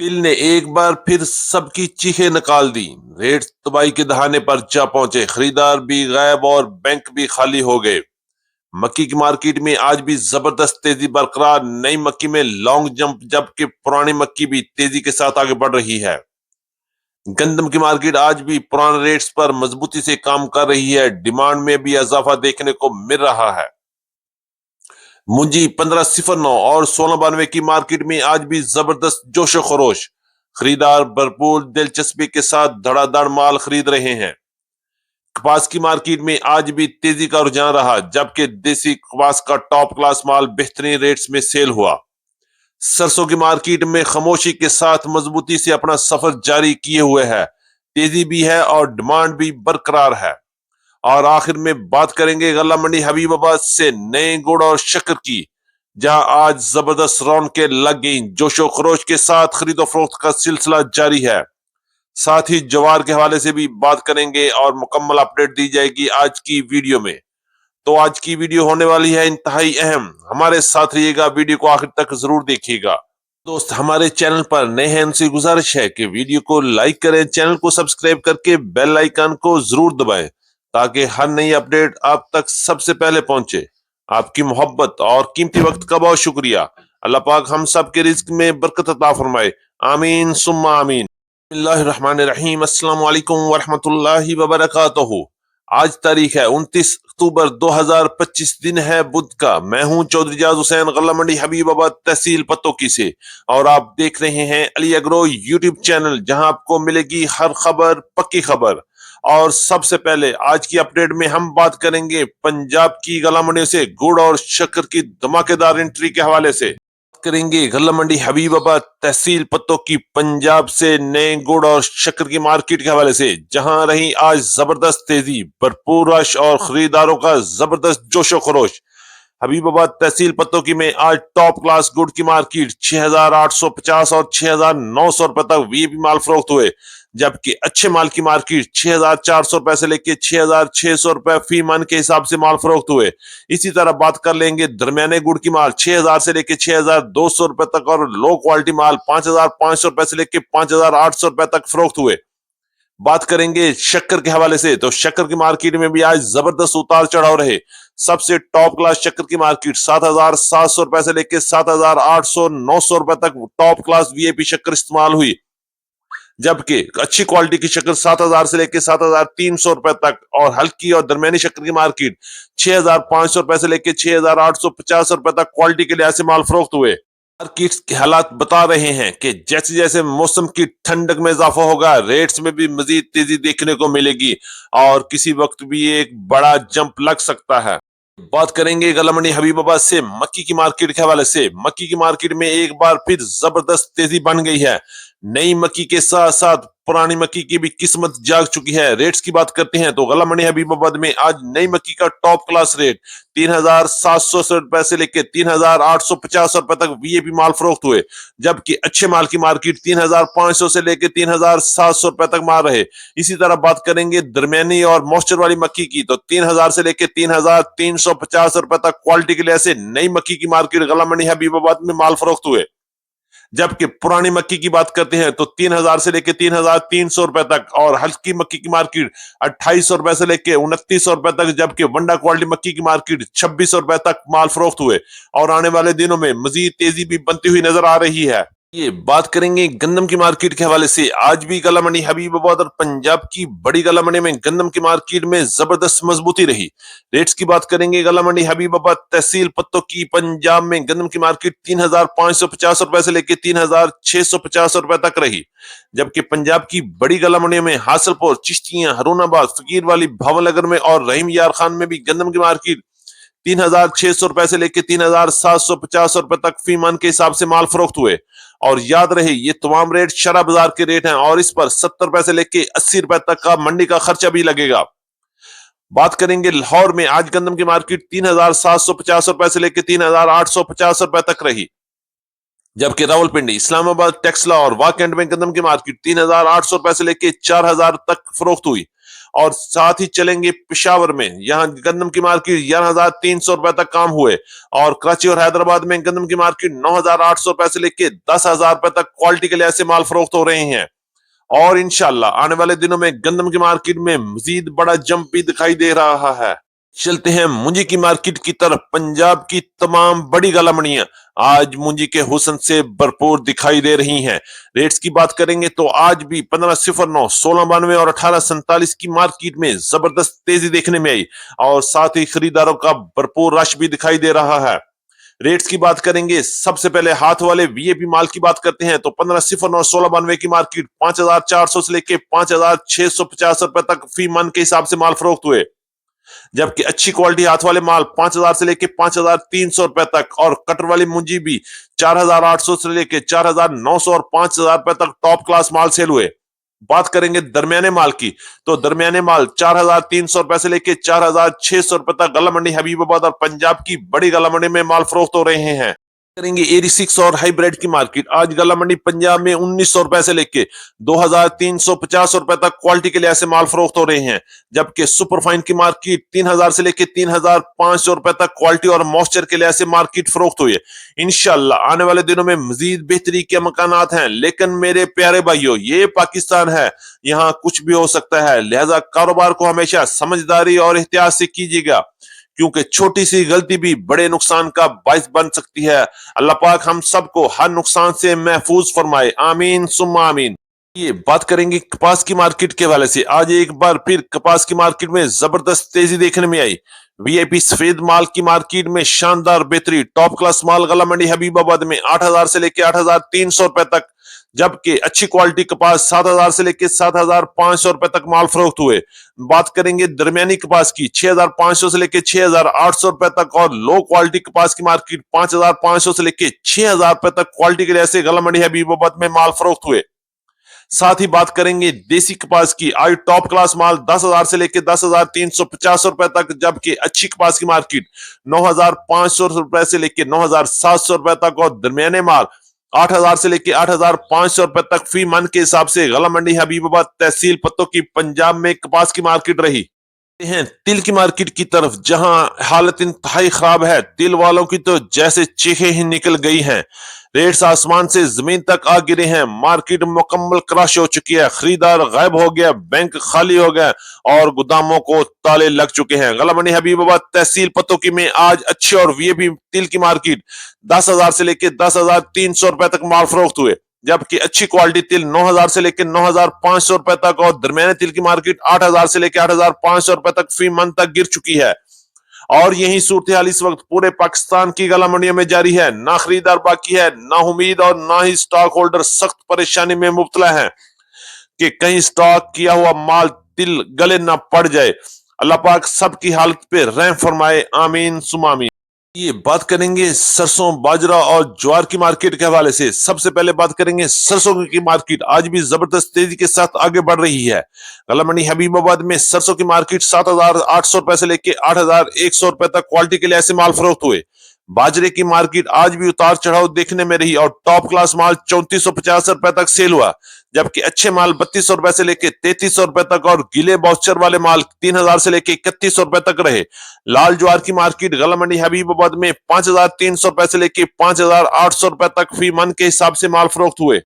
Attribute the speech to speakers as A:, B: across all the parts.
A: तिल ने एक बार फिर सबकी चीखें निकाल दी। रेट तबाही के दहाने पर जा पहुंचे, खरीदार भी गायब और बैंक भी खाली हो गए। मक्की की मार्केट में आज भी जबरदस्त तेजी बरकरार। नई मक्की में लॉन्ग जंप, जबकि पुरानी मक्की भी तेजी के साथ आगे बढ़ रही है। गंदम की मार्केट आज भी पुराने रेट्स पर मजबूती से काम कर रही है। डिमांड में भी इजाफा देखने को मिल रहा है। मुंजी 1509 और 1692 की मार्केट में आज भी जबरदस्त जोशो खरोश। खरीदार भरपूर दिलचस्पी के साथ धड़ाधड़ माल खरीद रहे हैं। कपास की मार्केट में आज भी तेजी का रुझान रहा, जबकि देसी कपास का टॉप क्लास माल बेहतरीन रेट्स में सेल हुआ। सरसों की मार्केट में खामोशी के साथ मजबूती से अपना सफर जारी किए हुए है। तेजी भी है और डिमांड भी बरकरार है। और आखिर में बात करेंगे गल्ला मंडी हबीबाबाद से नए गुड़ और शक्कर की, जहां आज जबरदस्त रौनकें लग गई। जोशो खरोश के साथ खरीदो फरोख्त का सिलसिला जारी है। साथ ही ज्वार के हवाले से भी बात करेंगे और मुकम्मल अपडेट दी जाएगी आज की वीडियो में। तो आज की वीडियो होने वाली है इंतहाई अहम। हमारे साथ रहिएगा, वीडियो को आखिर तक जरूर देखिएगा। दोस्त हमारे चैनल पर नए हैं, उनसे गुजारिश है कि वीडियो को लाइक करें, चैनल को सब्सक्राइब करके बेल आइकन को जरूर दबाएं, ताकि हर नई अपडेट आप तक सबसे पहले पहुंचे। आपकी मोहब्बत और कीमती वक्त का बहुत शुक्रिया। अल्लाह पाक हम सब के रिज्क में बरकत अता फरमाए। आमीन सुम्मा आमीन। बिस्मिल्लाहिर्रहमानिर्रहीम। अस्सलाम वालेकुम वरहमतुल्लाहि वबरकातुहू। आज तारीख है 29 अक्टूबर 2025, दिन है बुध का। मैं हूं चौधरी जाज हुसैन, गल्ला मंडी हबीबाबाद, तहसील पतोकी से, और आप देख रहे हैं अली एग्रो यूट्यूब चैनल, जहां आपको मिलेगी हर खबर पक्की खबर। और सबसे पहले आज की अपडेट में हम बात करेंगे पंजाब की गल्ला मंडियों से गुड़ और शक्कर की धमाकेदार एंट्री के हवाले से। करेंगे गल्ला मंडी हबीबाबाद, तहसील पत्तोकी, पंजाब से नए गुड़ और शक्कर की मार्केट के हवाले से, जहां रही आज जबरदस्त तेजी, भरपूर रश और खरीदारों का जबरदस्त जोशो खरोश। हबीबाबाद तहसील पत्तोकी में आज टॉप क्लास गुड़ की मार्केट 6,850 और 6,900 रुपए तक वीआईपी माल फरोख्त हुए, जबकि अच्छे माल की मार्केट 6,400 रुपए से लेकर 6,600 रुपए फी मन के हिसाब से माल फरोख्त हुए। इसी तरह बात कर लेंगे दरमियाने गुड़ की माल 6,000 से लेकर 6,200 रुपए तक, और लो क्वालिटी माल 5,500 रुपए से लेकर 5,800 रुपए तक फरोख्त हुए। बात करेंगे शक्कर के हवाले से, तो शक्कर की मार्केट में भी आज जबरदस्त उतार चढ़ाव रहे। सबसे टॉप क्लास शक्कर की मार्केट 7,700 रुपए से लेकर 7,800 900 रुपए तक टॉप क्लास वीआईपी शक्कर इस्तेमाल हुई, जबकि अच्छी क्वालिटी की शक्कर 7,000 से लेकर 7,300 रुपए तक, और हल्की और दरमियानी शक्कर की मार्केट 6,500 रुपए से लेकर 6,850 रुपए तक क्वालिटी के लिहाज से माल फरोख्त हुए। मार्केट्स के हालात बता रहे हैं कि जैसे जैसे मौसम की ठंडक में इजाफा होगा, रेट्स में भी मजीद तेजी देखने को मिलेगी और किसी वक्त भी एक बड़ा जंप लग सकता है। बात करेंगे गल्ला मंडी हबीबाबाद से मक्की की मार्केट के हवाले से। मक्की की मार्केट में एक बार फिर जबरदस्त तेजी बन गई है। नई मक्की के साथ साथ पुरानी मक्की की भी किस्मत जाग चुकी है। रेट्स की बात करते हैं तो गल्ला मंडी हबीबाबाद में आज नई मक्की का टॉप क्लास रेट 3,700 रुपए से लेकर 3,850 रुपए तक वीआईपी माल फरोख्त हुए, जबकि अच्छे माल की मार्केट 3,500 से लेकर 3,700 रुपए तक मार रहे। इसी तरह बात करेंगे दरमियानी और मॉइस्चर वाली मक्की की, तो 3,000 से लेकर 3,350 रुपए तक क्वालिटी के लिहाज से नई मक्की की मार्केट गल्ला मंडी हबीबाबाद में माल फरोख्त हुए। जबकि पुरानी मक्की की बात करते हैं तो 3,000 से लेकर 3,300 रुपए तक, और हल्की मक्की की मार्केट 2,800 रुपए से लेकर 2,900 रुपए तक, जबकि वंडा क्वालिटी मक्की की मार्केट 2,600 रुपए तक माल फरोख्त हुए। और आने वाले दिनों में मजीद तेजी भी बनती हुई नजर आ रही है। ये बात करेंगे गंदम की मार्केट के हवाले से। आज भी गल्ला मंडी हबीबाबाद और पंजाब की बड़ी गल्ला मंडी में गंदम की मार्केट में जबरदस्त मजबूती रही। रेट्स की बात करेंगे गल्ला मंडी हबीबाबाद, तहसील पत्तोकी, पंजाब में गंदम की मार्केट 3,550 रुपए से लेकर 3,650 रुपए तक रही, जबकि पंजाब की बड़ी गल्ला मंडी में हासिलपुर, चिश्तियां, हरुणाबाद, फकीर वाली, भावनगर में और रहीम यार खान में भी गंदम की मार्केट 3,600 रुपए से लेकर 3,750 रुपए तक फी मन के हिसाब से माल फरोख्त हुए। और याद रहे ये तमाम रेट शरा बाजार के रेट हैं, और इस पर 70 रुपए से लेकर 80 रुपए तक का मंडी का खर्चा भी लगेगा। बात करेंगे लाहौर में आज गंदम की मार्केट 3,750 रुपए से लेकर 3,850 रुपए तक रही, जबकि रावलपिंडी, इस्लामाबाद, टेक्सला और वाकंड में गंदम की मार्केट 3,800 रुपए से लेकर 4,000 तक फरोख्त हुई। اور ساتھ ہی چلیں گے پشاور میں، یہاں گندم کی مارکیٹ 11,300 روپے تک کام ہوئے، اور کراچی اور حیدرآباد میں گندم کی مارکیٹ 9,800 روپے سے لے کے 10,000 روپے تک کوالٹی کے لحاظ سے مال فروخت ہو رہے ہیں۔ اور انشاءاللہ آنے والے دنوں میں گندم کی مارکیٹ میں مزید بڑا جمپ بھی دکھائی دے رہا ہے۔ چلتے ہیں منجی کی مارکیٹ کی طرف۔ پنجاب کی تمام بڑی گلا منڈیاں آج منجی کے حسن سے بھرپور دکھائی دے رہی ہیں۔ ریٹس کی بات کریں گے تو آج بھی 1509، 1692 اور 1847 کی مارکیٹ میں زبردست تیزی دیکھنے میں آئی، اور ساتھ ہی خریداروں کا بھرپور رش بھی دکھائی دے رہا ہے۔ ریٹس کی بات کریں گے، سب سے پہلے ہاتھ والے وی اے پی مال کی بات کرتے ہیں تو 1509، 1692 کی مارکیٹ 5,400 سے لے کے 5,650 روپے تک فی من کے حساب سے مال فروخت ہوئے، جبکہ اچھی کوالٹی ہاتھ والے مال 5,000 سے لے کے 5,300 روپے تک، اور کٹر والی منجی بھی 4,800 سے لے کے 4,900 اور 5,000 روپے تک ٹاپ کلاس مال سیل ہوئے۔ بات کریں گے درمیانے مال کی تو درمیانے مال 4,300 روپے سے لے کے 4,600 روپے تک گلا منڈی حبیب آباد اور پنجاب کی بڑی گلا منڈی میں مال فروخت ہو رہے ہیں۔ کریں گے 86 اور ہائی بریڈ کی مارکیٹ، آج گلا منڈی پنجاب میں 1,900 روپے سے لے کے 2,350 روپے تک کوالٹی کے لحاظ سے مال فروخت ہو رہے ہیں، جبکہ سپر فائن کی مارکیٹ 3,000 سے لے کے 3,500 روپے تک کوالٹی اور موئسچر کے لحاظ سے مارکیٹ فروخت ہوئی ہے۔ انشاءاللہ آنے والے دنوں میں مزید بہتری کے مکانات ہیں، لیکن میرے پیارے بھائیوں، یہ پاکستان ہے، یہاں کچھ بھی ہو سکتا ہے، لہذا کاروبار کو ہمیشہ سمجھداری اور احتیاط سے کیجیے گا، کیونکہ چھوٹی سی غلطی بھی بڑے نقصان کا باعث بن سکتی ہے۔ اللہ پاک ہم سب کو ہر نقصان سے محفوظ فرمائے، آمین ثم آمین۔ یہ بات کریں گے کپاس کی مارکیٹ کے حوالے سے۔ آج ایک بار پھر کپاس کی مارکیٹ میں زبردست تیزی دیکھنے میں آئی۔ وی آئی پی سفید مال کی مارکیٹ میں شاندار بہتری، ٹاپ کلاس مال غلہ منڈی حبیب آباد میں 8,000 سے لے کے 8,300 روپے تک، جبکہ اچھی کوالٹی کپاس 7,000 سے لے کے 7,500 روپے تک مال فروخت ہوئے۔ بات کریں گے درمیانی کپاس کی، 6,500 سے لے کے 6,800 روپے تک، اور لو کوالٹی کپاس کی مارکیٹ 5,500 سے لے کے 6,000 روپے تک کوالٹی کے لحاظ سے غلہ منڈی حبیب آباد میں مال فروخت ہوئے۔ ساتھ ہی بات کریں گے دیسی کپاس کی، آج ٹاپ کلاس مال 10,000 سے لے کے 10,350 روپے تک، جبکہ اچھی کپاس کی مارکیٹ 9,500 روپے سے لے کے 9,700 روپے تک، اور درمیانے مال 8,000 سے لے کے 8,500 روپے تک فی من کے حساب سے غلہ منڈی حبیب آباد تحصیل پتوں کی پنجاب میں کپاس کی مارکیٹ رہی۔ ہیں تل کی مارکیٹ کی طرف، جہاں حالت انتہائی خراب ہے، تل والوں کی تو جیسے چیخیں ہی نکل گئی ہیں۔ ریٹس آسمان سے زمین تک آ گرے ہیں، مارکیٹ مکمل کراش ہو چکی ہے، خریدار غائب ہو گیا، بینک خالی ہو گیا، اور گوداموں کو تالے لگ چکے ہیں۔ غلہ منڈی حبیب آباد تحصیل پتوں کی میں آج اچھے اور وی اے پی تل کی مارکیٹ 10,000 سے لے کے 10,300 روپے تک مال فروخت ہوئے، جبکہ اچھی کوالٹی تل 9,000 سے لے کے 9,500 روپے تک، اور درمیانے تل کی مارکیٹ 8,000 سے لے کے 8,500 روپے تک فی من تک گر چکی ہے۔ اور یہی صورتحال اس وقت پورے پاکستان کی گلا منڈیوں میں جاری ہے، نہ خریدار باقی ہے، نہ امید، اور نہ ہی سٹاک ہولڈر سخت پریشانی میں مبتلا ہیں کہ کہیں سٹاک کیا ہوا مال تل گلے نہ پڑ جائے۔ اللہ پاک سب کی حالت پہ رحم فرمائے، آمین ثم آمین۔ یہ بات کریں گے سرسوں، باجرہ اور جوار کی مارکیٹ کے حوالے سے۔ سب سے پہلے بات کریں گے سرسوں کی مارکیٹ، آج بھی زبردست تیزی کے ساتھ آگے بڑھ رہی ہے۔ غلہ منڈی حبیب آباد میں سرسوں کی مارکیٹ 7,800 روپے سے لے کے 8,100 روپے تک کوالٹی کے لحاظ سے مال فروخت ہوئے۔ باجرے کی مارکیٹ آج بھی اتار چڑھاؤ دیکھنے میں رہی، اور ٹاپ کلاس مال 3,450 روپے تک سیل ہوا، جبکہ اچھے مال 3,200 روپے سے لے کے 3,300 روپے تک، اور گیلے موئسچر والے مال 3,000 سے لے کے 3,100 روپے تک رہے۔ لال جوار کی مارکیٹ غلہ منڈی حبیب آباد میں 5,300 روپے سے لے کے 5,800 روپے تک فی من کے حساب سے مال فروخت ہوئے۔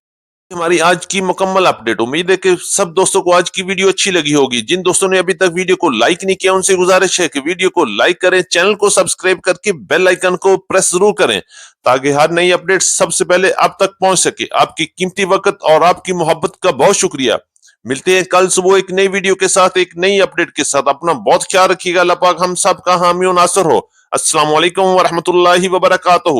A: ہماری آج کی مکمل اپڈیٹ، امید ہے کہ سب دوستوں کو آج کی ویڈیو اچھی لگی ہوگی۔ جن دوستوں نے ابھی تک ویڈیو کو لائک نہیں کیا، ان سے گزارش ہے کہ ویڈیو کو لائک کریں، چینل کو سبسکرائب کر کے بیل آئیکن کو پریس ضرور کریں، تاکہ ہر نئی اپڈیٹ سب سے پہلے آپ تک پہنچ سکے۔ آپ کی قیمتی وقت اور آپ کی محبت کا بہت شکریہ۔ ملتے ہیں کل صبح ایک نئی ویڈیو کے ساتھ، ایک نئی اپڈیٹ کے ساتھ۔ اپنا بہت خیال رکھیے گا، اللہ پاک ہم سب کا حامی و ناصر ہو۔ السلام علیکم ورحمۃ اللہ وبرکاتہ۔